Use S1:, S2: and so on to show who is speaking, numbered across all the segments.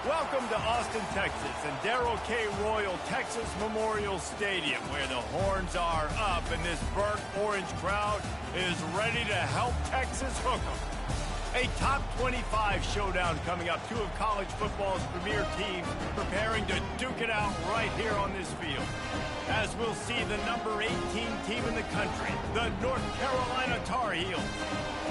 S1: Welcome to Austin, Texas, and Darrell K. Royal Texas Memorial Stadium, where the horns are up and this burnt orange crowd is ready to help Texas hook 'em. A top 25 showdown coming up. Two of college football's premier teams preparing to duke it out right here on this field. As we'll see the number 18 team in the country, the North Carolina Tar Heels,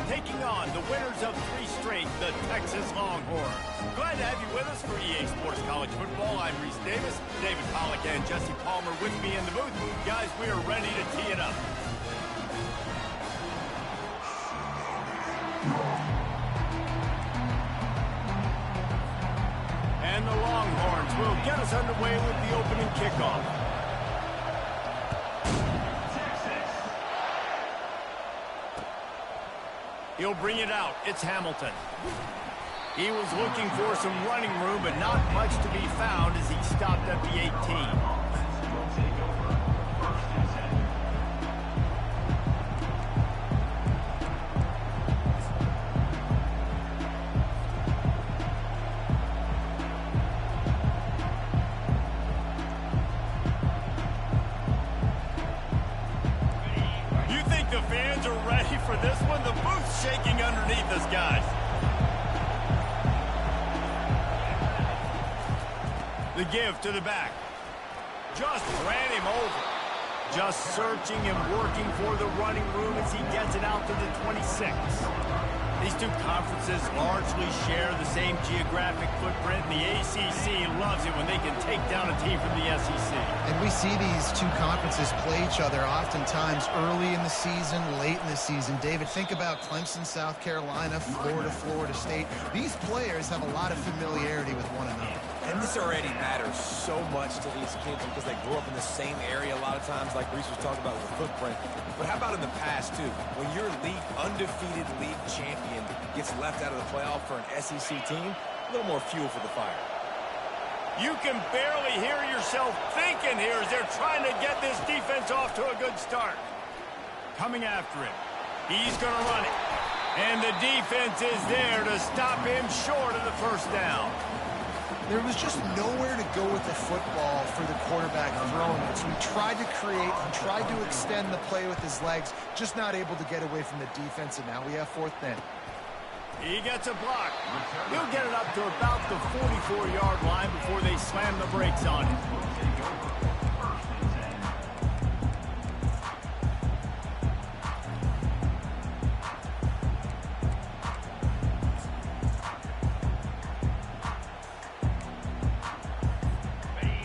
S1: taking on the winners of 3 straight, the Texas Longhorns. Glad to have you with us for EA Sports College Football. I'm Reese Davis, David Pollack and Jesse Palmer with me in the booth. Guys, we are ready to tee it up. And the Longhorns will get us underway with the opening kickoff. He'll bring it out. It's Hamilton. He was looking for some running room, but not much to be found as he stopped at the 18. The fans are ready for this one. The booth's shaking underneath us, guys. The give to the back. Just ran him over. Just searching and working for the running room as he gets it out to the 26. These two conferences largely share the same geographic footprint. The ACC loves it when they can take down a team from the SEC.
S2: And we see these two conferences play each other oftentimes early in the season, late in the season. David, think about Clemson, South Carolina, Florida, Florida State. These players have a lot of familiarity with one another.
S3: And this already matters so much to these kids because they grew up in the same area a lot of times, like Reese was talking about with the footprint. But how about in the past, too? When your undefeated league champion gets left out of the playoff for an SEC team, a little more fuel for the fire.
S1: You can barely hear yourself thinking here as they're trying to get this defense off to a good start. Coming after him. He's going to run it. And the defense is there to stop him short of the first down.
S2: There was just nowhere to go with the football for the quarterback throwing it. So he tried to create, he tried to extend the play with his legs, just not able to get away from the defense, and now we have 4th down.
S1: He gets a block. He'll get it up to about the 44-yard line before they slam the brakes on him.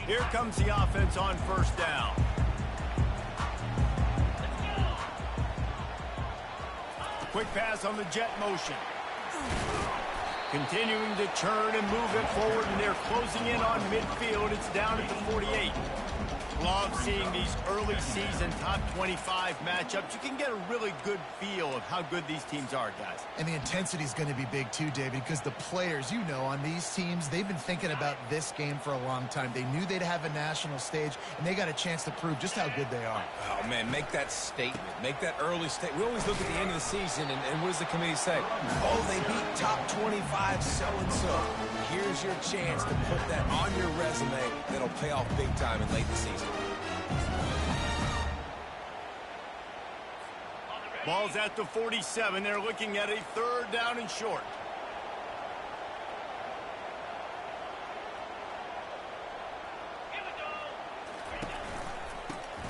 S1: Here comes the offense on 1st down. Quick pass on the jet motion. Continuing to turn and move it forward, and they're closing in on midfield. It's down at the 48. Love seeing these early season top 25 matchups. You can get a really good feel of how good these teams are, guys.
S2: And the intensity is going to be big too, David, because the players, you know, on these teams, they've been thinking about this game for a long time. They knew they'd have a national stage, and they got a chance to prove just how good they are.
S3: Oh, man, make that statement. Make that early statement. We always look at the end of the season, and what does the committee say? Oh, they beat top 25 so-and-so. Here's your chance to put that on your resume that'll pay off big time in late in the season.
S1: Ball's at the 47. They're looking at a 3rd down and short.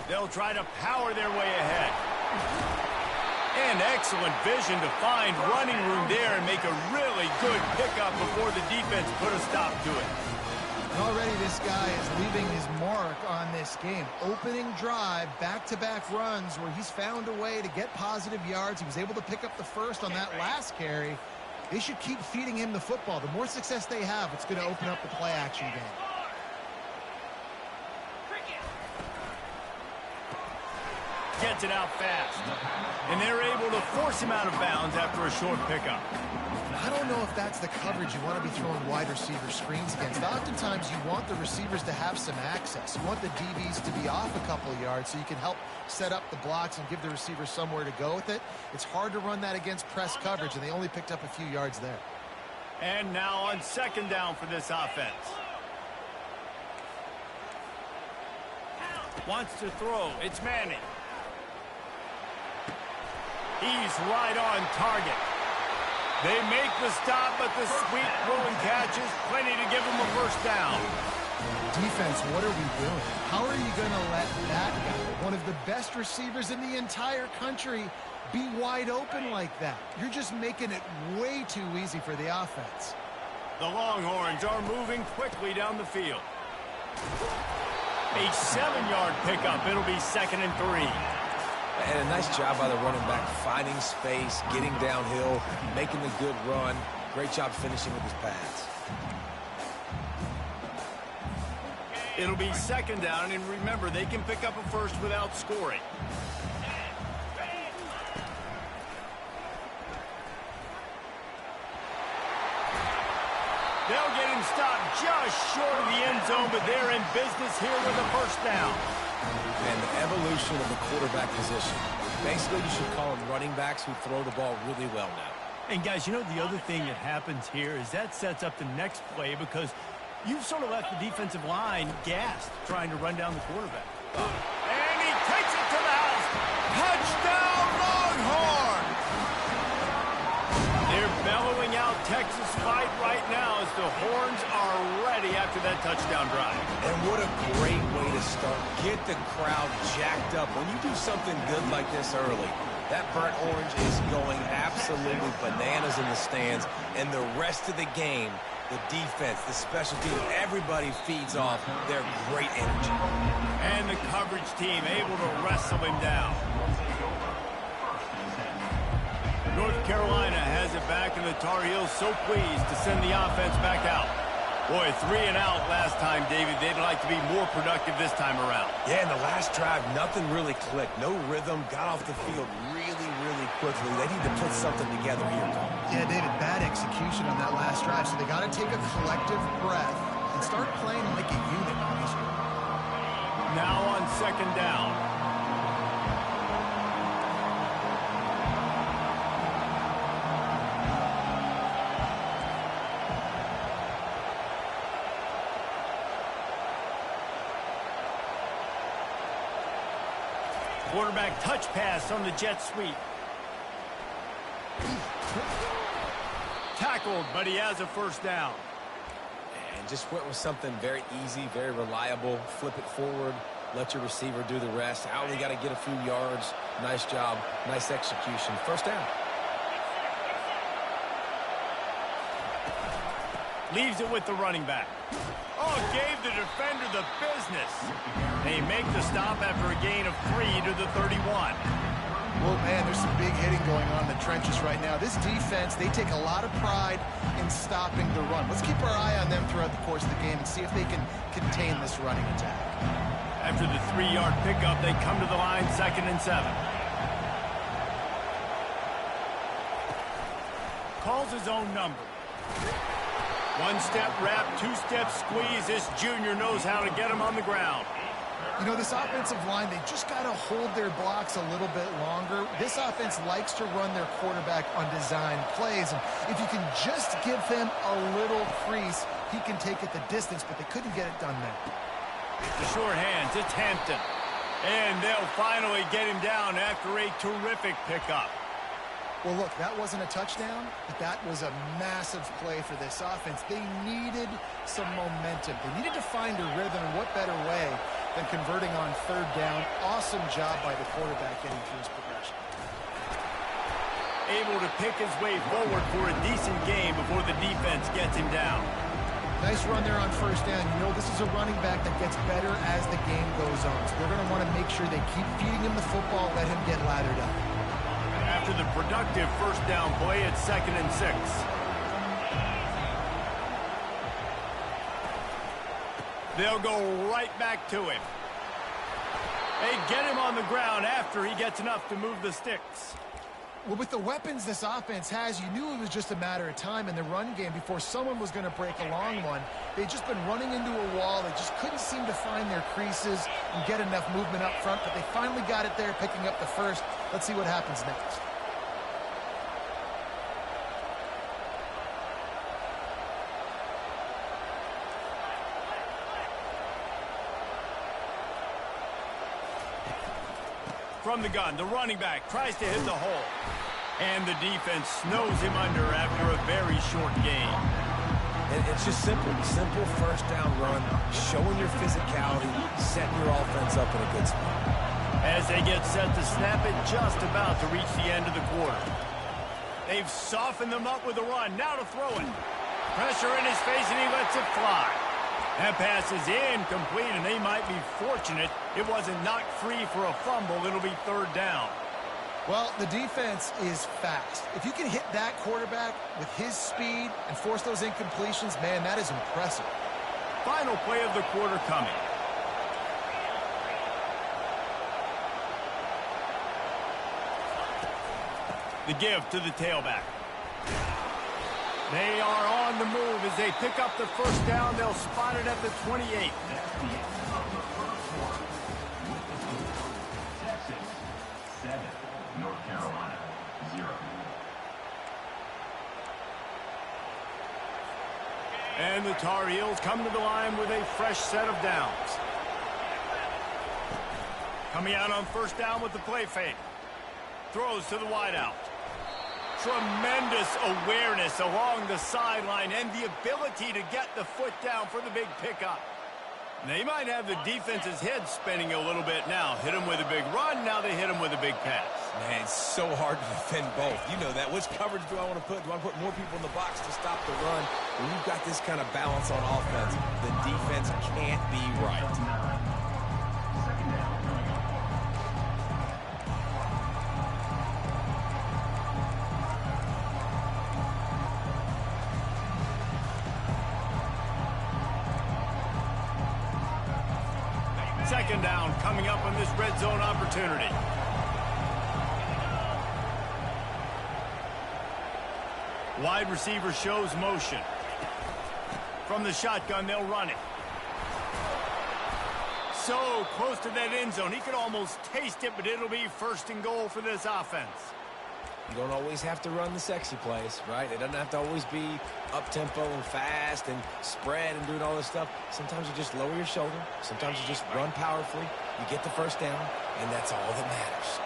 S1: They'll try to power their way ahead. And excellent vision to find running room there and make a really good pickup before the defense put a stop to it.
S2: And already this guy is leaving his mark on this game. Opening drive, back-to-back runs where he's found a way to get positive yards. He was able to pick up the first on that last carry. They should keep feeding him the football. The more success they have, it's going to open up the play-action game.
S1: Gets it out fast. And they're able to force him out of bounds after a short pickup.
S2: I don't know if that's the coverage you want to be throwing wide receiver screens against. Oftentimes, you want the receivers to have some access. You want the DBs to be off a couple of yards so you can help set up the blocks and give the receivers somewhere to go with it. It's hard to run that against press coverage, and they only picked up a few yards there.
S1: And now on second down for this offense. Wants to throw. It's Manning. He's right on target. They make the stop, but the sweet throw and catch is plenty to give them a first down.
S2: Defense, what are we doing? How are you going to let that guy, one of the best receivers in the entire country, be wide open like that? You're just making it way too easy for the offense.
S1: The Longhorns are moving quickly down the field. A 7-yard pickup. It'll be 2nd and 3.
S3: And a nice job by the running back, finding space, getting downhill, making the good run. Great job finishing with his pass.
S1: It'll be 2nd down, and remember, they can pick up a first without scoring. They'll get him stopped just short of the end zone, but they're in business here with a first down.
S3: And the evolution of the quarterback position. Basically, you should call them running backs who throw the ball really well now.
S1: And, guys, you know the other thing that happens here is that sets up the next play because you've sort of left the defensive line gassed trying to run down the quarterback. And he takes it to the house. Touchdown, Longhorns! They're bellowing out Texas fight right now as the Horns are ready after that touchdown drive.
S3: And what a great way to start. Get the crowd jacked up. When you do something good like this early, that burnt orange is going absolutely bananas in the stands. And the rest of the game, the defense, the special team, everybody feeds off their great energy.
S1: And the coverage team able to wrestle him down. North Carolina has it back, and the Tar Heels so pleased to send the offense back out. Boy, 3 and out last time, David. They'd like to be more productive this time around.
S3: Yeah, in the last drive, nothing really clicked. No rhythm, got off the field really, really quickly. They need to put something together here, Tom.
S2: Yeah, David, bad execution on that last drive, so they got to take a collective breath and start playing like a unit on this one.
S1: Now on 2nd down. Quarterback touch pass on the jet sweep. Tackled, but he has a first down.
S3: And just went with something very easy, very reliable. Flip it forward, let your receiver do the rest. I only got to get a few yards. Nice job, nice execution. First down.
S1: Leaves it with the running back. Oh, gave the defender the business. They make the stop after a gain of 3 to the 31.
S2: Well, man, there's some big hitting going on in the trenches right now. This defense, they take a lot of pride in stopping the run. Let's keep our eye on them throughout the course of the game and see if they can contain this running attack.
S1: After the 3-yard pickup, they come to the line, 2nd and 7. Calls his own number. 1-step wrap, 2-step squeeze. This junior knows how to get him on the ground.
S2: You know, this offensive line, they just got to hold their blocks a little bit longer. This offense likes to run their quarterback on design plays. And if you can just give him a little crease, he can take it the distance, but they couldn't get it done there.
S1: The short hands, it's Hampton. And they'll finally get him down after a terrific pickup.
S2: Well, look, that wasn't a touchdown, but that was a massive play for this offense. They needed some momentum. They needed to find a rhythm, and what better way than converting on 3rd down. Awesome job by the quarterback getting through his progression.
S1: Able to pick his way forward for a decent game before the defense gets him down.
S2: Nice run there on 1st down. You know, this is a running back that gets better as the game goes on. So they're going to want to make sure they keep feeding him the football, let him get lathered up.
S1: After the productive 1st down play, it's 2nd and 6. They'll go right back to him. They get him on the ground after he gets enough to move the sticks.
S2: Well, with the weapons this offense has, you knew it was just a matter of time in the run game before someone was going to break a long one. They'd just been running into a wall. They just couldn't seem to find their creases and get enough movement up front, but they finally got it there, picking up the first. Let's see what happens next.
S1: from the gun. The running back tries to hit the hole. And the defense snows him under after a very short gain.
S3: And it's just simple. Simple first down run, showing your physicality, setting your offense up in a good spot.
S1: As they get set to snap it, just about to reach the end of the quarter. They've softened them up with a run. Now to throw it. Pressure in his face, and he lets it fly. That pass is incomplete, and they might be fortunate it wasn't knocked free for a fumble. It'll be third down.
S2: Well, the defense is fast. If you can hit that quarterback with his speed and force those incompletions, man, that is impressive.
S1: Final play of the quarter coming. The give to the tailback. They are on the move as they pick up the first down. They'll spot it at the 28.
S4: Texas, 7. North Carolina, 0.
S1: And the Tar Heels come to the line with a fresh set of downs. Coming out on first down with the play fake. Throws to the wideout. Tremendous awareness along the sideline and the ability to get the foot down for the big pickup. They might have the defense's head spinning a little bit now. Hit him with a big run, now they hit him with a big pass.
S3: Man, it's so hard to defend both. You know that. Which coverage do I want to put? Do I put more people in the box to stop the run? When you've got this kind of balance on offense, the defense can't be right.
S1: Second down coming up on this red zone opportunity. Wide receiver shows motion. From the shotgun, they'll run it. So close to that end zone. He could almost taste it, but it'll be first and goal for this offense.
S3: You don't always have to run the sexy plays, right? It doesn't have to always be up-tempo and fast and spread and doing all this stuff. Sometimes you just lower your shoulder. Sometimes you just run powerfully. You get the first down, and that's all that matters.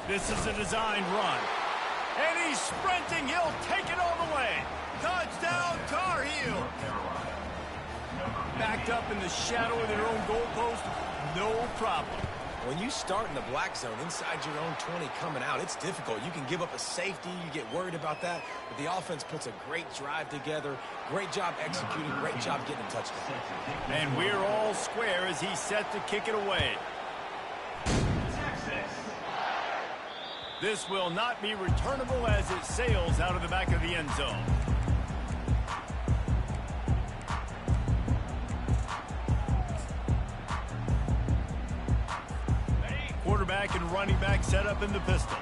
S1: This is a designed run. And he's sprinting. He'll take it all the way. Touchdown, Tar Heel. Backed up in the shadow of their own goalpost. No problem.
S3: When you start in the black zone inside your own 20 coming out, it's difficult. You can give up a safety. You get worried about that. But the offense puts a great drive together. Great job executing. Great job getting a touchdown.
S1: And we're all square as he's set to kick it away. This will not be returnable as it sails out of the back of the end zone. Quarterback and running back set up in the pistol.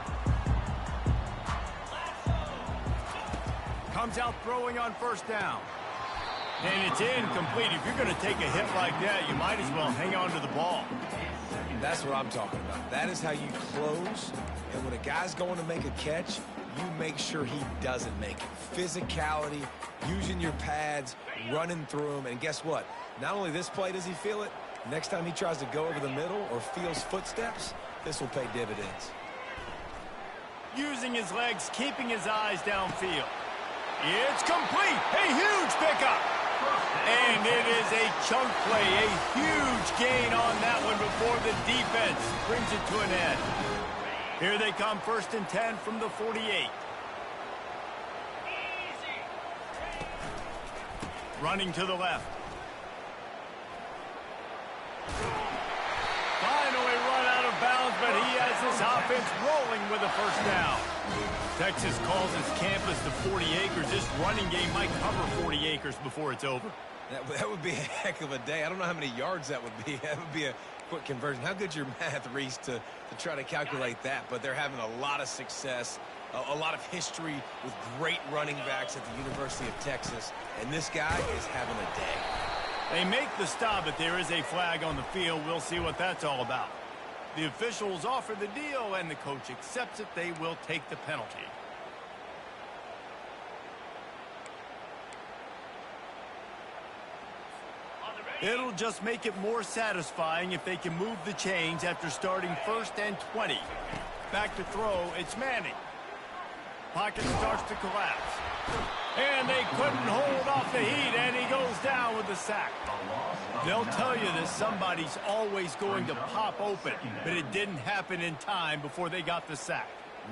S1: Comes out throwing on first down. And it's incomplete. If you're going to take a hit like that, you might as well hang on to the ball.
S3: That's what I'm talking about. That is how you close. And when a guy's going to make a catch, you make sure he doesn't make it. Physicality, using your pads, running through them. And guess what? Not only this play does he feel it, next time he tries to go over the middle or feels footsteps, this will pay dividends.
S1: Using his legs, keeping his eyes downfield. It's complete. A huge pickup. And it is a chunk play, a huge gain on that one before the defense brings it to an end. Here they come, 1st and 10 from the 48. Running to the left. Finally run out of bounds, but he has this offense rolling with a first down. Texas calls his campus the 40 acres. This running game might cover 40 acres before it's over.
S3: That would be a heck of a day. I don't know how many yards that would be. That would be a quick conversion. How good's your math, Reese, to try to calculate that? But they're having a lot of success, a lot of history with great running backs at the University of Texas. And this guy is having a day.
S1: They make the stop, but there is a flag on the field. We'll see what that's all about. The officials offer the deal, and the coach accepts it. They will take the penalty. It'll just make it more satisfying if they can move the chains after starting 1st and 20. Back to throw, it's Manning. Pocket starts to collapse. And they couldn't hold off the heat, and he goes down with the sack. They'll tell you that somebody's always going to pop open, but it didn't happen in time before they got the sack.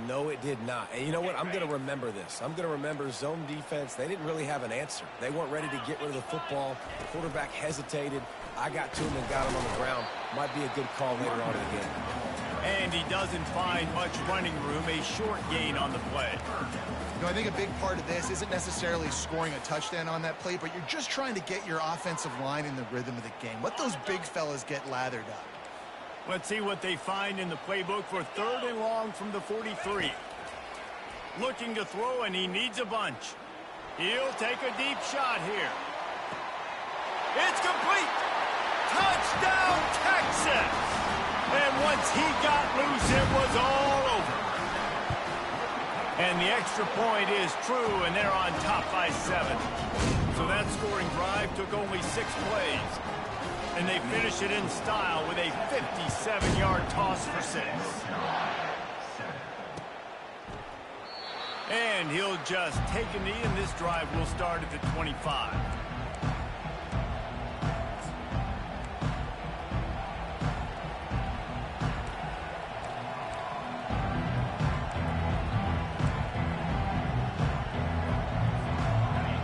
S3: No, it did not. And you know what? I'm going to remember this. I'm going to remember zone defense. They didn't really have an answer. They weren't ready to get rid of the football. The quarterback hesitated. I got to him and got him on the ground. Might be a good call later on in the game.
S1: And he doesn't find much running room, a short gain on the play.
S2: You know, I think a big part of this isn't necessarily scoring a touchdown on that play, but you're just trying to get your offensive line in the rhythm of the game. Let those big fellas get lathered up.
S1: Let's see what they find in the playbook for 3rd and long from the 43. Looking to throw, and he needs a bunch. He'll take a deep shot here. It's complete! Touchdown, Texas! And once he got loose, it was all over. And the extra point is true, and they're on top by 7. So that scoring drive took only 6 plays. And they finish it in style with a 57-yard toss for 6. And he'll just take a knee, and this drive will start at the 25.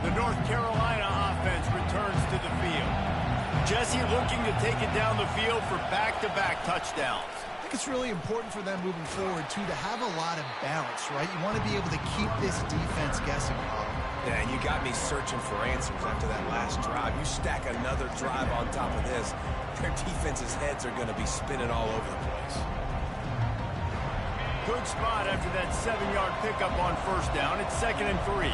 S1: The North Carolina offense returns to the field. Jesse looking to take it down the field for back-to-back touchdowns.
S2: I think it's really important for them moving forward, too, to have a lot of balance, right? You want to be able to keep this defense guessing, Bob.
S3: Yeah, and you got me searching for answers after that last drive. You stack another drive on top of this, their defense's heads are going to be spinning all over the place.
S1: Good spot after that 7-yard pickup on 1st down. It's 2nd and 3.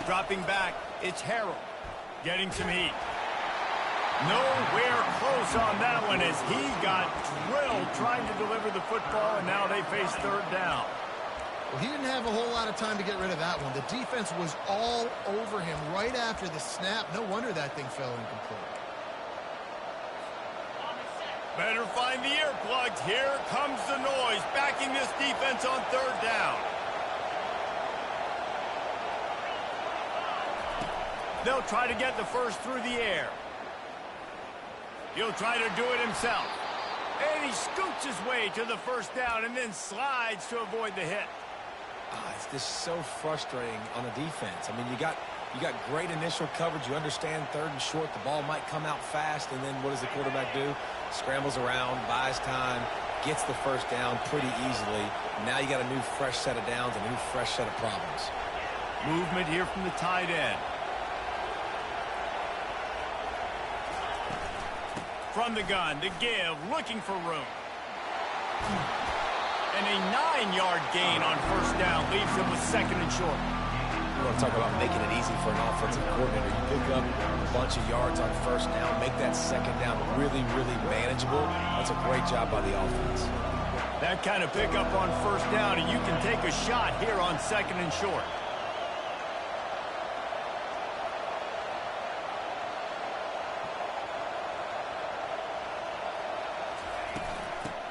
S1: Dropping back, it's Harrell. Getting some heat. Nowhere close on that one as he got drilled trying to deliver the football, and now they face 3rd down.
S2: Well, he didn't have a whole lot of time to get rid of that one. The defense was all over him right after the snap. No wonder that thing fell incomplete.
S1: Better find the earplugs. Here comes the noise, backing this defense on 3rd down. They'll try to get the first through the air. He'll try to do it himself. And he scoots his way to the 1st down and then slides to avoid the hit.
S3: It's just so frustrating on the defense. I mean, you got great initial coverage. You understand 3rd and short. The ball might come out fast, and then what does the quarterback do? Scrambles around, buys time, gets the 1st down pretty easily. Now you got a new fresh set of downs, a new fresh set of problems.
S1: Movement here from the tight end. From the gun, to give, looking for room. And a 9-yard gain on 1st down leaves him with 2nd and short.
S3: You want to talk about making it easy for an offensive coordinator. You pick up a bunch of yards on 1st down, make that 2nd down really, really manageable. That's a great job by the offense.
S1: That kind of pickup on 1st down, and you can take a shot here on 2nd and short.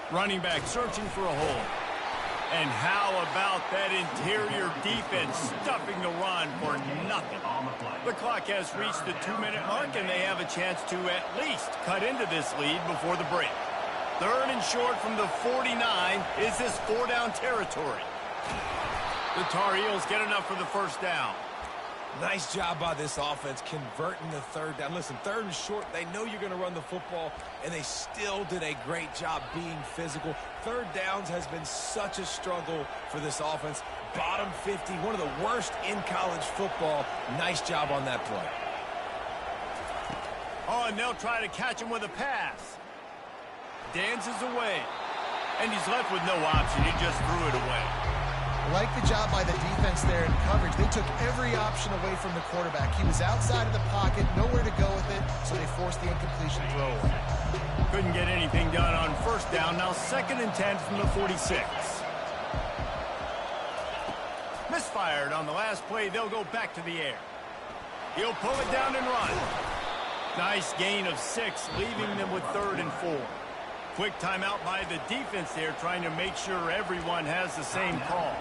S1: Running back searching for a hole. And how about that interior defense stuffing the run for nothing? The clock has reached the 2-minute mark, and they have a chance to at least cut into this lead before the break. 3rd and short from the 49. Is this 4-down territory? The Tar Heels get enough for the 1st down.
S3: Nice job by this offense converting the 3rd down. Listen, 3rd and short, they know you're going to run the football, and they still did a great job being physical. 3rd downs has been such a struggle for this offense. Bottom 50, one of the worst in college football. Nice job on that play.
S1: Oh, and they'll try to catch him with a pass. Dances away. And he's left with no option. He just threw it away.
S2: I like the job by the defense there in coverage. They took every option away from the quarterback. He was outside of the pocket, nowhere to go with it, so they forced the incompletion throw away.
S1: Couldn't get anything done on 1st down. Now 2nd and 10 from the 46. fired. On the last play, they'll go back to the air. He'll pull it down and run. Nice gain of 6, leaving them with 3rd and 4. Quick timeout by the defense there, trying to make sure everyone has the same call.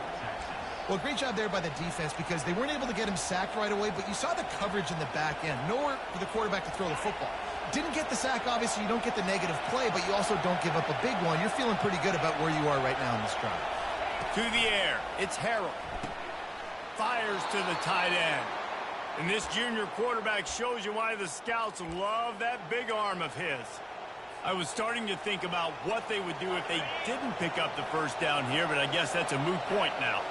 S2: Well, great job there by the defense because they weren't able to get him sacked right away, but you saw the coverage in the back end. Nowhere for the quarterback to throw the football. Didn't get the sack, obviously. You don't get the negative play, but you also don't give up a big one. You're feeling pretty good about where you are right now in this drive.
S1: To the air, it's Harrell. Fires to the tight end. And this junior quarterback shows you why the scouts love that big arm of his. I was starting to think about what they would do if they didn't pick up the first down here, but I guess that's a moot point now.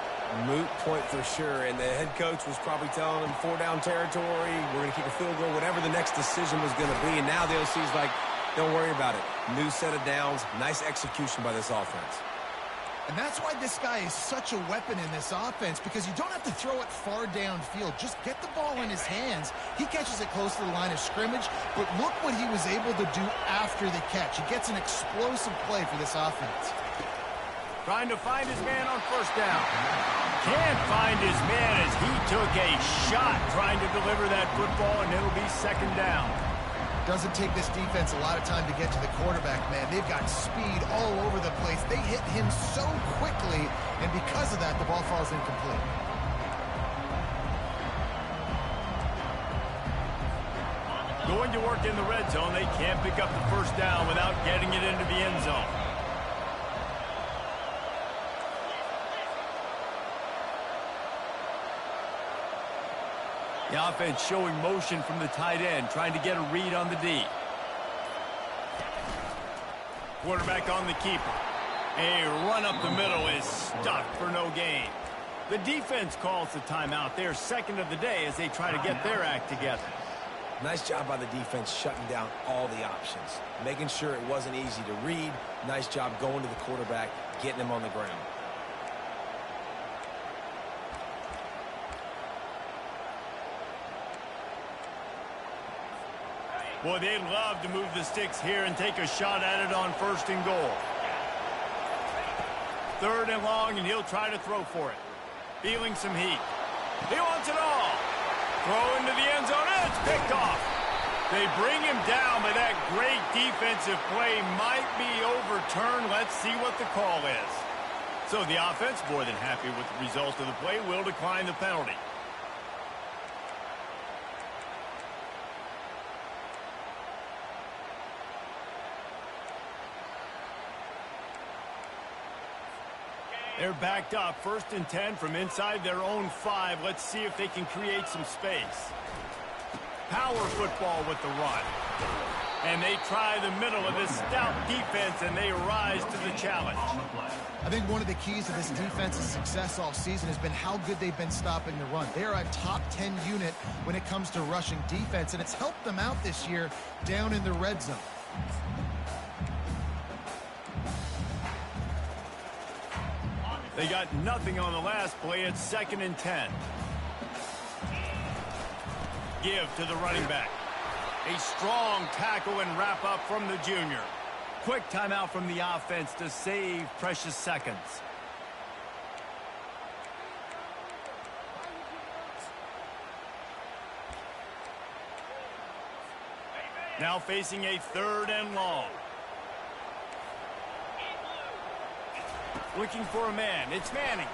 S3: Moot point for sure, and the head coach was probably telling them 4-down territory, we're going to kick a field goal, whatever the next decision was going to be, and now the OC's like, don't worry about it. New set of downs, nice execution by this offense.
S2: And that's why this guy is such a weapon in this offense, because you don't have to throw it far downfield. Just get the ball in his hands. He catches it close to the line of scrimmage, but look what he was able to do after the catch. He gets an explosive play for this offense.
S1: Trying to find his man on first down. Can't find his man as he took a shot trying to deliver that football, and it'll be 2nd down.
S2: Doesn't take this defense a lot of time to get to the quarterback, man. They've got speed all over the place. They hit him so quickly, and because of that, the ball falls incomplete.
S1: Going to work in the red zone, they can't pick up the first down without getting it into the end zone. The offense showing motion from the tight end, trying to get a read on the D. Quarterback on the keeper. A run up the middle is stuck for no gain. The defense calls the timeout. They're 2nd of the day as they try to get their act together.
S3: Nice job by the defense shutting down all the options, making sure it wasn't easy to read. Nice job going to the quarterback, getting him on the ground.
S1: Boy, they'd love to move the sticks here and take a shot at it on 1st and goal. 3rd and long, and he'll try to throw for it. Feeling some heat. He wants it all. Throw into the end zone, and it's picked off. They bring him down, but that great defensive play might be overturned. Let's see what the call is. So the offense, more than happy with the result of the play, will decline the penalty. They're backed up, 1st and 10 from inside their own 5. Let's see if they can create some space. Power football with the run. And they try the middle of this stout defense, and they rise to the challenge.
S2: I think one of the keys to this defense's success all season has been how good they've been stopping the run. They're a top 10 unit when it comes to rushing defense, and it's helped them out this year down in the red zone.
S1: They got nothing on the last play. It's 2nd and 10. Give to the running back. A strong tackle and wrap up from the junior. Quick timeout from the offense to save precious seconds. Now facing a 3rd and long. Looking for a man. It's Manning.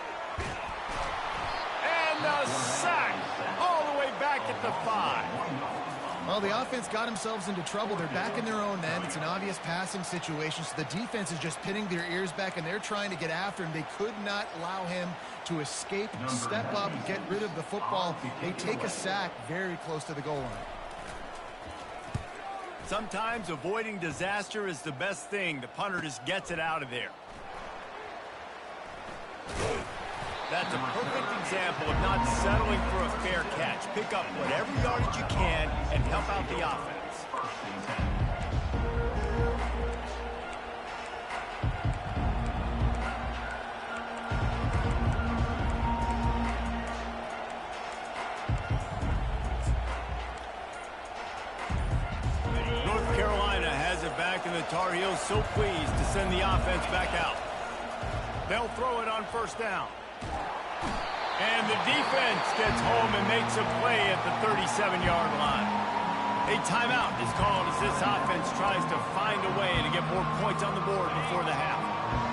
S1: And a sack all the way back at the 5.
S2: Well, the offense got themselves into trouble. They're back in their own end. It's an obvious passing situation, so the defense is just pinning their ears back, and they're trying to get after him. They could not allow him to escape, step up, get rid of the football. They take a sack very close to the goal line.
S1: Sometimes avoiding disaster is the best thing. The punter just gets it out of there. That's a perfect example of not settling for a fair catch. Pick up whatever yardage you can and help out the offense. North Carolina has it back, and the Tar Heels so pleased to send the offense back out. They'll throw it on 1st down. And the defense gets home and makes a play at the 37-yard line. A timeout is called as this offense tries to find a way to get more points on the board before the half.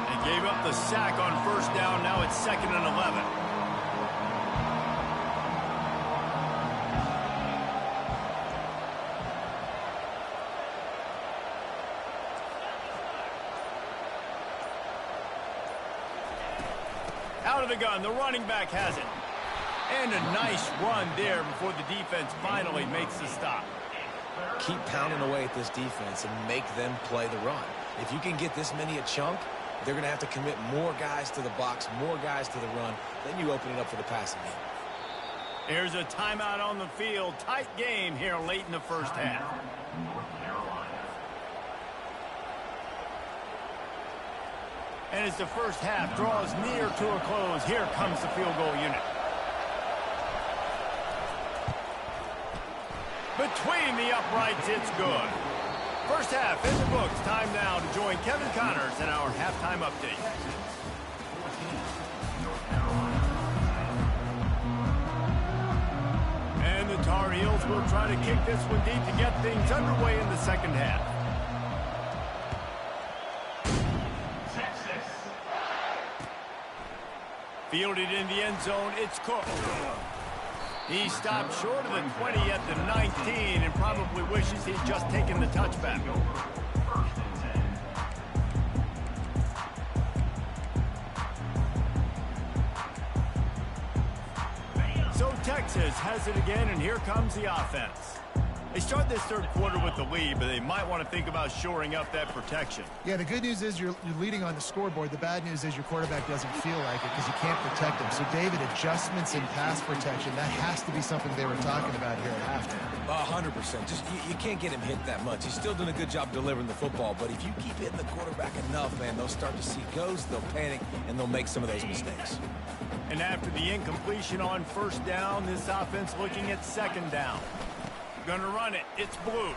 S1: They gave up the sack on first down. Now it's 2nd and 11. Out of the gun, the running back has it. And a nice run there before the defense finally makes the stop.
S3: Keep pounding away at this defense and make them play the run. If you can get this many a chunk, they're going to have to commit more guys to the box, more guys to the run. Then you open it up for the passing game.
S1: Here's a timeout on the field. Tight game here late in the first half. And as the first half draws near to a close, here comes the field goal unit. Between the uprights, it's good. First half in the books. Time now to join Kevin Connors in our halftime update. And the Tar Heels will try to kick this one deep to get things underway in the second half. Fielded in the end zone, it's Cook. He stopped short of the 20 at the 19 and probably wishes he'd just taken the touchback. So Texas has it again, and here comes the offense. They start this third quarter with the lead, but they might want to think about shoring up that protection.
S2: Yeah, the good news is you're leading on the scoreboard. The bad news is your quarterback doesn't feel like it because you can't protect him. So, David, adjustments in pass protection, that has to be something they were talking about here at halftime.
S3: 100%. Just you can't get him hit that much. He's still doing a good job delivering the football, but if you keep hitting the quarterback enough, man, they'll start to see ghosts, they'll panic, and they'll make some of those mistakes.
S1: And after the incompletion on first down, this offense looking at second down. Gonna run it. It's Blue.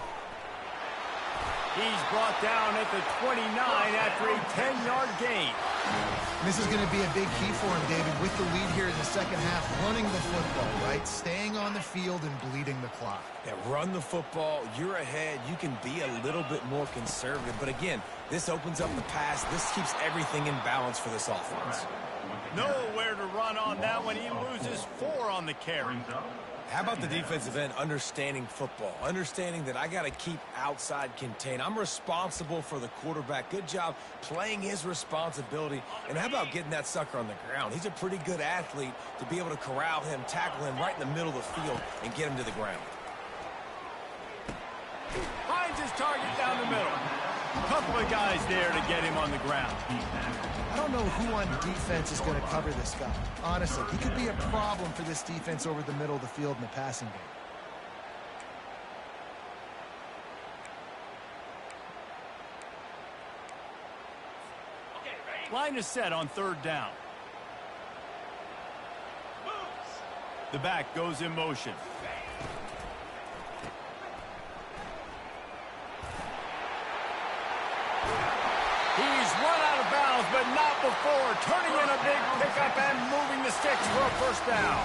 S1: He's brought down at the 29 after a 10-yard gain.
S2: This is going to be a big key for him, David, with the lead here in the second half, running the football, right? Staying on the field and bleeding the clock.
S3: Yeah, run the football. You're ahead. You can be a little bit more conservative. But again, this opens up the pass. This keeps everything in balance for this offense.
S1: Nowhere to run on that one. He loses 4 on the carry.
S3: How about the defensive end understanding football, understanding that I got to keep outside contained. I'm responsible for the quarterback. Good job playing his responsibility. And how about getting that sucker on the ground? He's a pretty good athlete to be able to corral him, tackle him right in the middle of the field, and get him to the ground.
S1: Finds his target down the middle. A couple of guys there to get him on the ground.
S2: I don't know who on defense is going to cover this guy. Honestly, he could be a problem for this defense over the middle of the field in the passing game.
S1: Line is set on third down. The back goes in motion. He's run out of bounds, but not before turning in a big pickup and moving the sticks for a first down.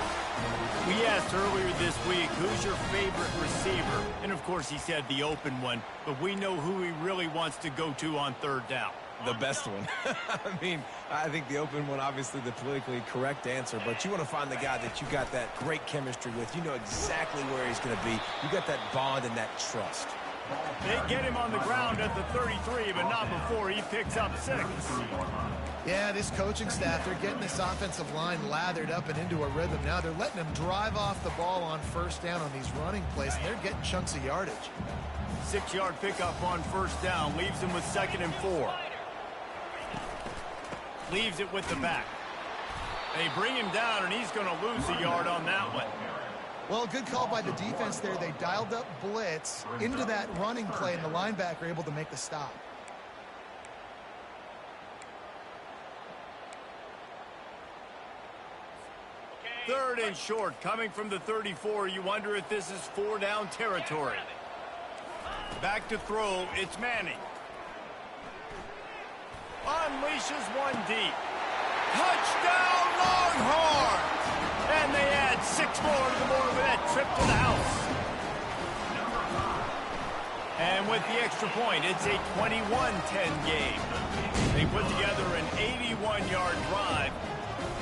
S1: We asked earlier this week, who's your favorite receiver? And, of course, he said the open one, but we know who he really wants to go to on third down.
S3: The best one. I mean, I think the open one, obviously the politically correct answer, but you want to find the guy that you got that great chemistry with. You know exactly where he's going to be. You got that bond and that trust.
S1: They get him on the ground at the 33, but not before he picks up 6.
S2: Yeah, this coaching staff, they're getting this offensive line lathered up and into a rhythm. Now they're letting them drive off the ball on first down on these running plays, and they're getting chunks of yardage.
S1: 6-yard pickup on first down, leaves him with 2nd and 4. Leaves it with the back. They bring him down, and he's going to lose a yard on that one.
S2: Well, good call by the defense there. They dialed up blitz into that running play, and the linebacker able to make the stop.
S1: Third and short, coming from the 34. You wonder if this is 4-down territory. Back to throw, it's Manning. Unleashes one deep. Touchdown, Longhorns! And they add 6 more to the board with that trip to the house. And with the extra point, it's a 21-10 game. They put together an 81-yard drive,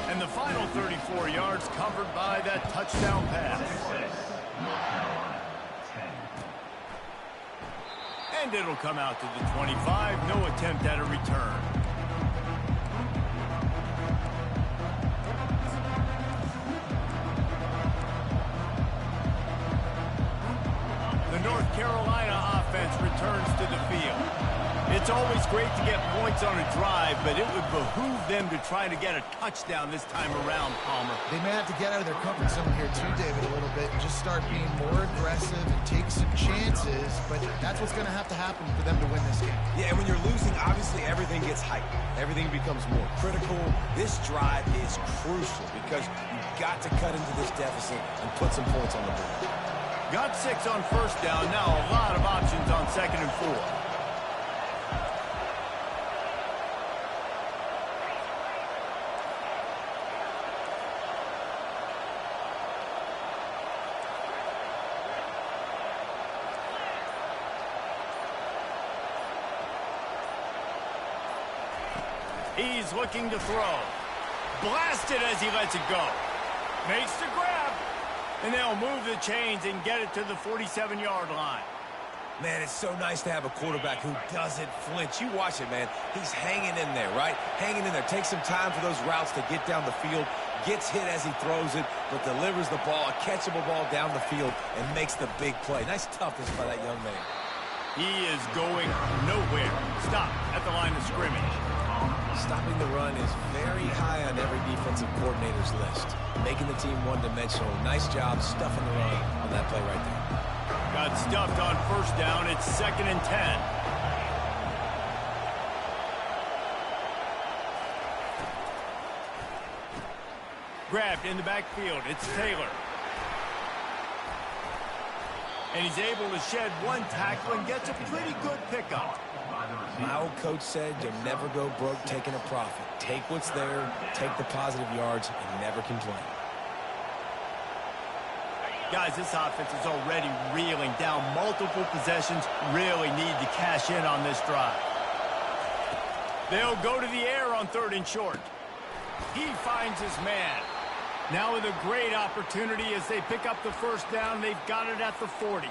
S1: and the final 34 yards covered by that touchdown pass. And it'll come out to the 25. No attempt at a return. The North Carolina offense returns to the field. It's always great to get points on a drive, but it would behoove them to try to get a touchdown this time around, Palmer.
S2: They may have to get out of their comfort zone here too, David, a little bit and just start being more aggressive and take some chances, but that's what's going to have to happen for them to win this game.
S3: Yeah, and when you're losing, obviously everything gets hyped. Everything becomes more critical. This drive is crucial because you've got to cut into this deficit and put some points on the board.
S1: Got 6 on first down. Now a lot of options on 2nd and 4. He's looking to throw. Blasted as he lets it go. Makes the grab. And they'll move the chains and get it to the 47-yard line.
S3: Man, it's so nice to have a quarterback who doesn't flinch. You watch it, man. He's hanging in there, right? Hanging in there. Takes some time for those routes to get down the field. Gets hit as he throws it, but delivers the ball, a catchable ball down the field, and makes the big play. Nice toughness by that young man.
S1: He is going nowhere. Stop at the line of scrimmage.
S3: Stopping the run is very high on every defensive coordinator's list. Making the team one-dimensional. Nice job stuffing the run on that play right there.
S1: Got stuffed on first down. It's 2nd and 10. Grabbed in the backfield. It's Taylor. And he's able to shed one tackle and gets a pretty good pickup.
S3: My old coach said you'll never go broke taking a profit. Take what's there, take the positive yards, and never complain.
S1: Guys, this offense is already reeling down multiple possessions. Really need to cash in on this drive. They'll go to the air on 3rd and short. He finds his man. Now with a great opportunity as they pick up the first down. They've got it at the 40.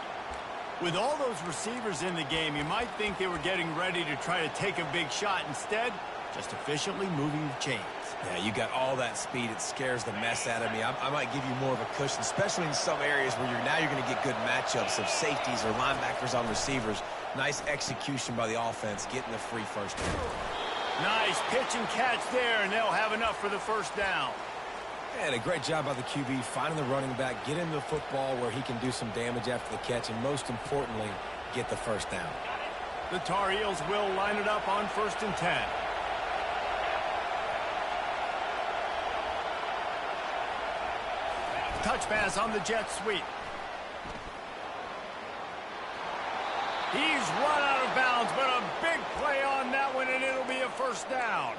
S1: With all those receivers in the game, you might think they were getting ready to try to take a big shot. Instead, just efficiently moving the chains.
S3: Yeah, you got all that speed. It scares the mess out of me. I might give you more of a cushion, especially in some areas where you're going to get good matchups of safeties or linebackers on receivers. Nice execution by the offense, getting the free first down.
S1: Nice pitch and catch there, and they'll have enough for the first down.
S3: And a great job by the QB, finding the running back, get him the football where he can do some damage after the catch, and most importantly, get the first down.
S1: The Tar Heels will line it up on 1st and 10. Touch pass on the jet sweep. He's run out of bounds, but a big play on that one, and it'll be a first down.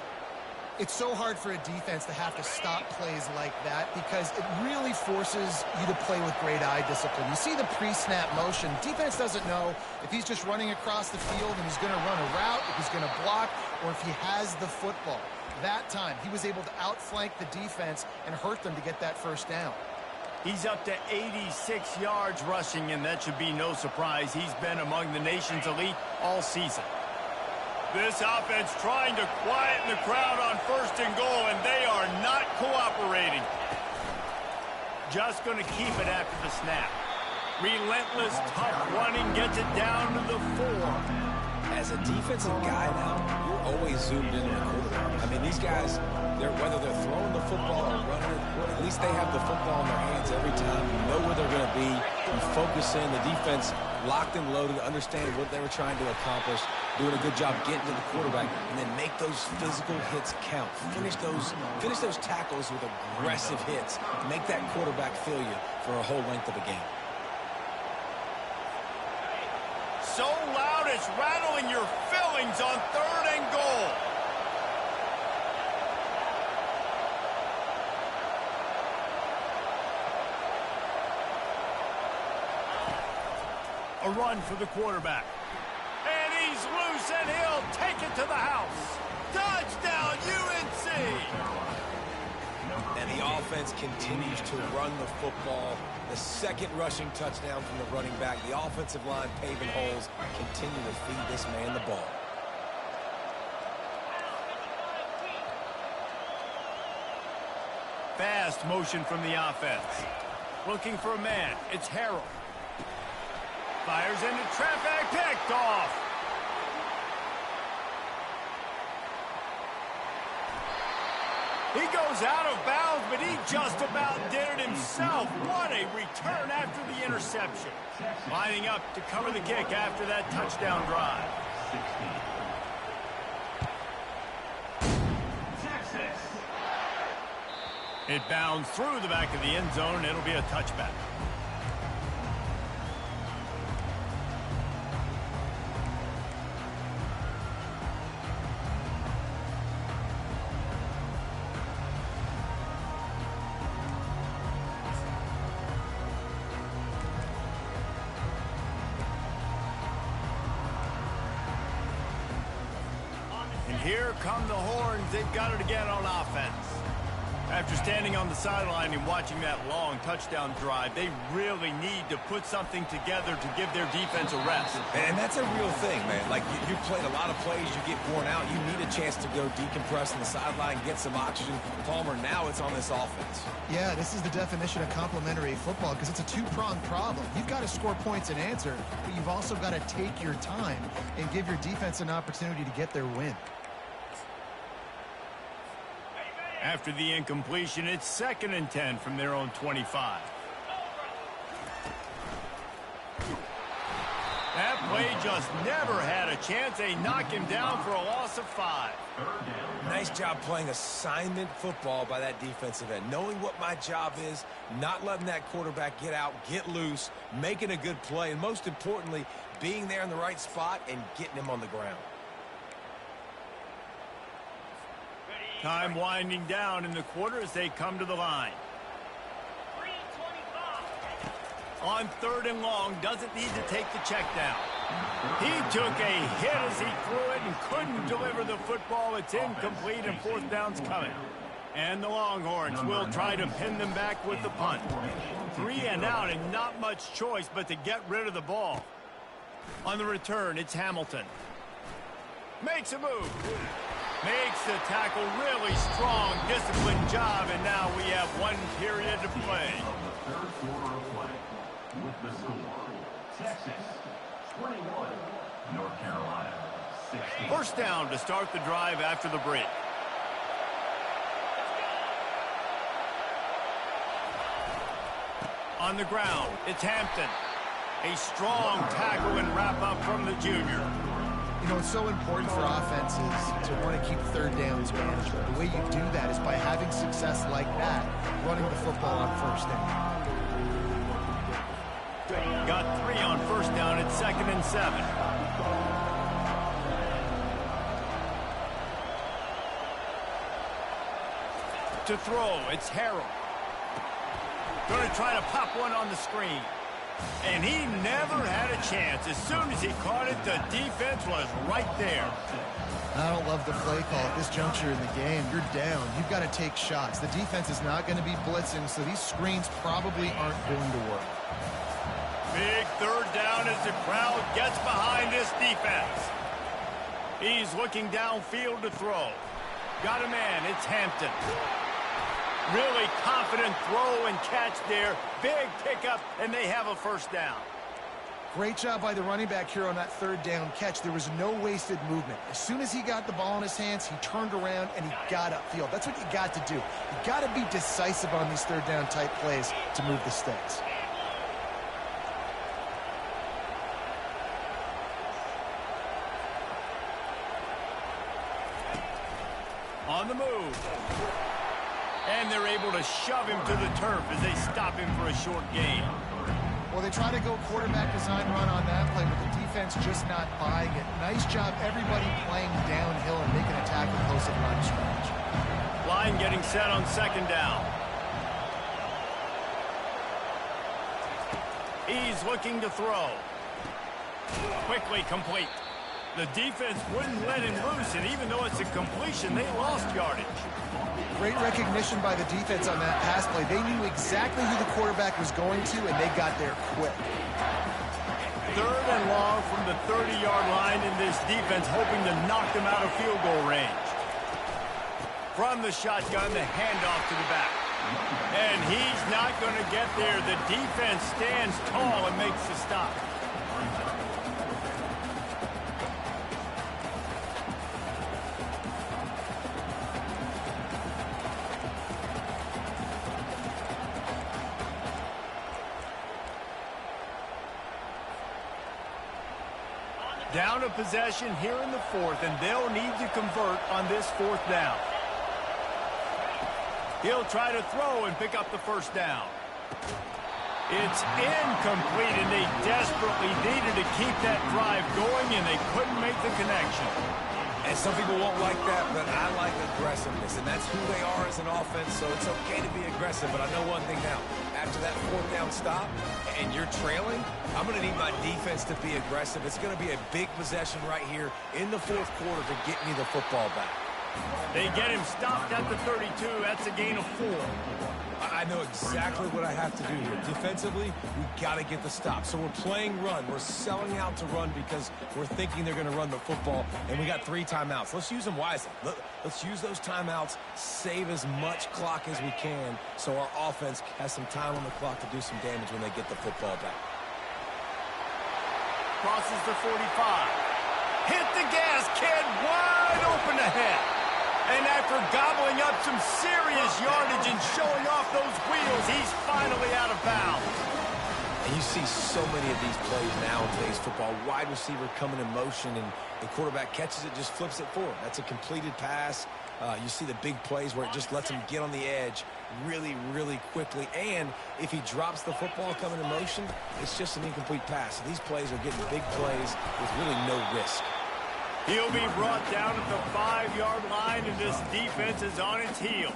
S2: It's so hard for a defense to have to stop plays like that because it really forces you to play with great eye discipline. You see the pre-snap motion. Defense doesn't know if he's just running across the field and he's going to run a route, if he's going to block, or if he has the football. That time, he was able to outflank the defense and hurt them to get that first down.
S1: He's up to 86 yards rushing, and that should be no surprise. He's been among the nation's elite all season. This offense trying to quieten the crowd on 1st and goal, and they are not cooperating. Just going to keep it after the snap. Relentless, tough running gets it down to the 4.
S3: As a defensive guy now, you're always zoomed in on the quarterback. I mean, these guys, whether they're throwing the football or running it, at least they have the football in their hands every time. You know where they're going to be. You focus in. The defense locked and loaded, understanding what they were trying to accomplish, doing a good job getting to the quarterback, and then make those physical hits count. Finish those tackles with aggressive hits. Make that quarterback feel you for a whole length of a game.
S1: So loud it's rattling your fillings on 3rd and goal. A run for the quarterback. And he's loose, and he'll take it to the house. Touchdown, UNC!
S3: And the offense continues to run the football. The second rushing touchdown from the running back. The offensive line paving holes. Continue to feed this man the ball.
S1: Fast motion from the offense. Looking for a man. It's Harrell. Fires into traffic. Picked off. He goes out of bounds, but he just about did it himself. What a return after the interception. Lining up to cover the kick after that touchdown drive.
S4: 16. Texas.
S1: It bounds through the back of the end zone. It'll be a touchback. And here come the horns. They've got it again on offense. After standing on the sideline and watching that long touchdown drive, they really need to put something together to give their defense a rest.
S3: And that's a real thing, man. Like, you played a lot of plays, you get worn out, you need a chance to go decompress on the sideline, get some oxygen. Palmer, now it's on this offense.
S2: Yeah, this is the definition of complementary football because it's a two-pronged problem. You've got to score points and answer, but you've also got to take your time and give your defense an opportunity to get their win.
S1: After the incompletion, it's 2nd and 10 from their own 25. That play just never had a chance. They knock him down for a loss of 5.
S3: Nice job playing assignment football by that defensive end. Knowing what my job is, not letting that quarterback get out, get loose, making a good play, and most importantly, being there in the right spot and getting him on the ground.
S1: Time winding down in the quarter as they come to the line. On 3rd and long, doesn't need to take the check down. He took a hit as he threw it and couldn't deliver the football. It's incomplete and 4th down's coming. And the Longhorns will try to pin them back with the punt. 3 and out and not much choice but to get rid of the ball. On the return, it's Hamilton. Makes a move. Makes the tackle really strong, disciplined job, and now we have 1 period to play.
S4: The 3rd quarter of play with the score. Texas 21, North Carolina 16.
S1: 1st down to start the drive after the break. On the ground, it's Hampton. A strong tackle and wrap up from the junior.
S2: You know, it's so important for offenses to want to keep 3rd downs manageable. The way you do that is by having success like that, running the football on 1st down.
S1: Got 3 on 1st down. It's 2nd and 7. To throw, it's Harrell. Going to try to pop one on the screen. And he never had a chance. As soon as he caught it, the defense was right there.
S2: I don't love the play call at this juncture in the game. You're down. You've got to take shots. The defense is not going to be blitzing, so these screens probably aren't going to work.
S1: Big 3rd down as the crowd gets behind this defense. He's looking downfield to throw. Got a man. It's Hampton. Really confident throw and catch there. Big pickup, and they have a 1st down.
S2: Great job by the running back here on that 3rd down catch. There was no wasted movement. As soon as he got the ball in his hands, he turned around and he got upfield. That's what you got to do. You got to be decisive on these 3rd down type plays to move the sticks.
S1: On the move. And they're able to shove him to the turf as they stop him for a short gain.
S2: Well, they try to go quarterback design run on that play, but the defense just not buying it. Nice job, everybody playing downhill and making a tackle close to the line of scrimmage.
S1: Line getting set on 2nd down. He's looking to throw. Quickly complete. The defense wouldn't let him loose, and even though it's a completion, they lost yardage.
S2: Great recognition by the defense on that pass play. They knew exactly who the quarterback was going to, and they got there quick.
S1: 3rd and long from the 30-yard line, in this defense hoping to knock them out of field goal range. From the shotgun, the handoff to the back. And he's not going to get there. The defense stands tall and makes the stop. Down a possession here in the 4th, and they'll need to convert on this 4th down. He'll try to throw and pick up the 1st down. It's incomplete, and they desperately needed to keep that drive going, and they couldn't make the connection.
S3: And some people won't like that, but I like aggressiveness, and that's who they are as an offense, so it's okay to be aggressive. But I know one thing now. After that 4th down stop and you're trailing, I'm going to need my defense to be aggressive. It's going to be a big possession right here in the 4th quarter to get me the football back.
S1: They get him stopped at the 32. That's a gain of 4.
S3: I know exactly what I have to do here. Defensively, we got to get the stop. So we're playing run. We're selling out to run because we're thinking they're going to run the football, and we got 3 timeouts. Let's use them wisely. Let's use those timeouts, save as much clock as we can so our offense has some time on the clock to do some damage when they get the football back.
S1: Crosses the 45. Hit the gas, kid, wide open ahead. And after gobbling up some serious yardage and showing off those wheels, he's finally out of bounds.
S3: And you see so many of these plays now in today's football. Wide receiver coming in motion, and the quarterback catches it, just flips it forward. That's a completed pass. You see the big plays where it just lets him get on the edge really, really quickly. And if he drops the football coming in motion, it's just an incomplete pass. So these plays are getting big plays with really no risk.
S1: He'll be brought down at the 5-yard line, and this defense is on its heels.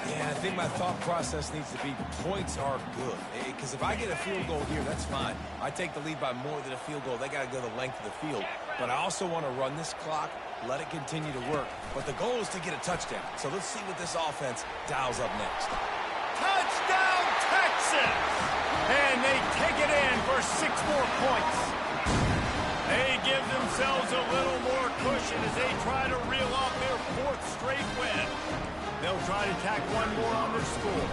S3: Yeah, I think my thought process needs to be points are good. Because if I get a field goal here, that's fine. I take the lead by more than a field goal. They got to go the length of the field. But I also want to run this clock, let it continue to work. But the goal is to get a touchdown. So let's see what this offense dials up next.
S1: Touchdown, Texas! And they take it in for 6 more points. They give themselves a little more cushion as they try to reel off their 4th straight win. They'll try to tack 1 more on their score.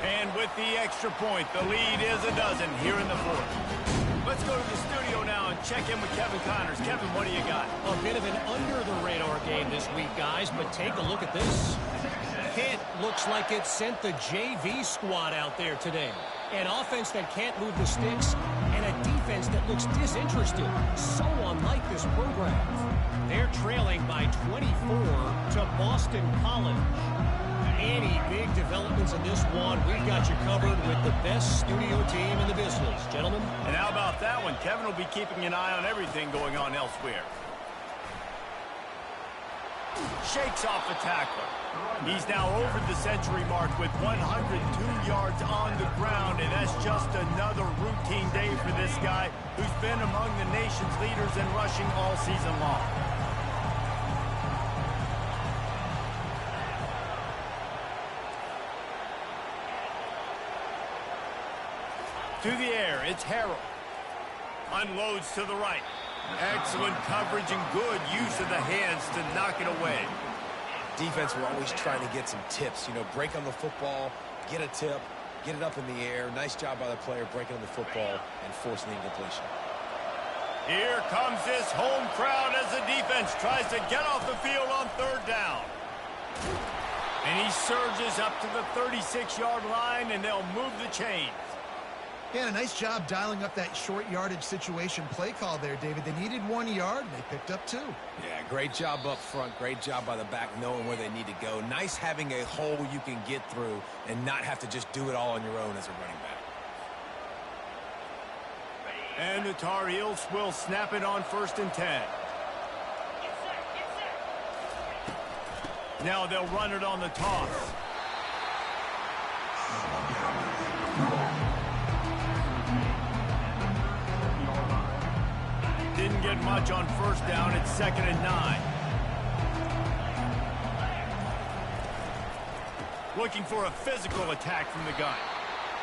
S1: And with the extra point, the lead is a dozen here in the 4th. Let's go to the studio now and check in with Kevin Connors. Kevin, what do you got?
S5: A bit of an under-the-radar game this week, guys, but take a look at this. Kent looks like it sent the JV squad out there today. An offense that can't move the sticks, and a defense that looks disinterested. So unlike this program. They're trailing by 24 to Boston College. Any big developments in this one, we've got you covered with the best studio team in the business, gentlemen.
S1: And how about that one? Kevin will be keeping an eye on everything going on elsewhere. Shakes off the tackler. He's now over the century mark with 102 yards on the ground, and that's just another routine day for this guy who's been among the nation's leaders in rushing all season long. To the air, it's Harrell. Unloads to the right. Excellent coverage and good use of the hands to knock it away.
S3: Defense, we're always trying to get some tips. You know, break on the football, get a tip, get it up in the air. Nice job by the player breaking on the football and forcing the incompletion.
S1: Here comes this home crowd as the defense tries to get off the field on 3rd down. And he surges up to the 36-yard line, and they'll move the chains.
S2: Yeah, a nice job dialing up that short yardage situation play call there, David. They needed 1 yard, and they picked up 2.
S3: Yeah, great job up front. Great job by the back knowing where they need to go. Nice having a hole you can get through and not have to just do it all on your own as a running back.
S1: And the Tar Heels will snap it on 1st and 10. Now they'll run it on the toss. didn't get much on first down. It's 2nd and 9. Looking for a physical attack from the gun.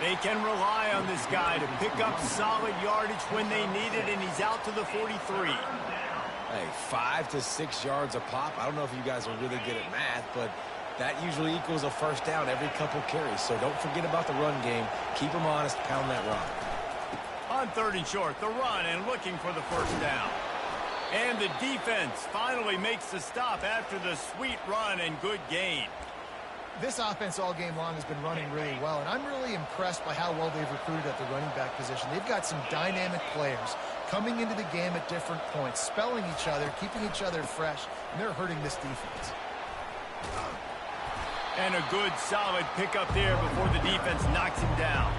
S1: They can rely on this guy to pick up solid yardage when they need it, and he's out to the 43.
S3: Hey, 5 to 6 yards a pop. I don't know if you guys are really good at math, but that usually equals a first down every couple carries. So don't forget about the run game. Keep them honest. Pound that rock.
S1: On 3rd and short, the run and looking for the first down. And the defense finally makes the stop after the sweet run and good gain.
S2: This offense all game long has been running really well, and I'm really impressed by how well they've recruited at the running back position. They've got some dynamic players coming into the game at different points, spelling each other, keeping each other fresh, and they're hurting this defense.
S1: And a good, solid pickup there before the defense knocks him down.